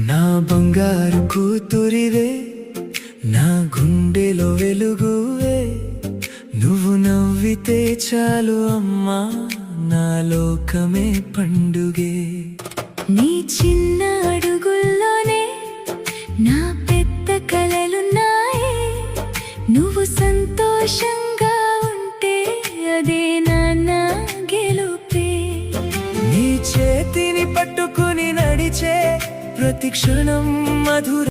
నా బంగారు కూతురివే, నా గుండెలో వెలుగువే, నువ్వు నవ్వితే చాలు అమ్మా, నా లోకమే పండుగే. నీ చిన్న అడుగుల్లోనే నా పెద్ద కలలున్నాయి, నువ్వు సంతోషంగా ఉంటే అదే నా గెలుపే. నీ చేతిని పట్టుకుని నడిచే ప్రతి క్షణం మధుర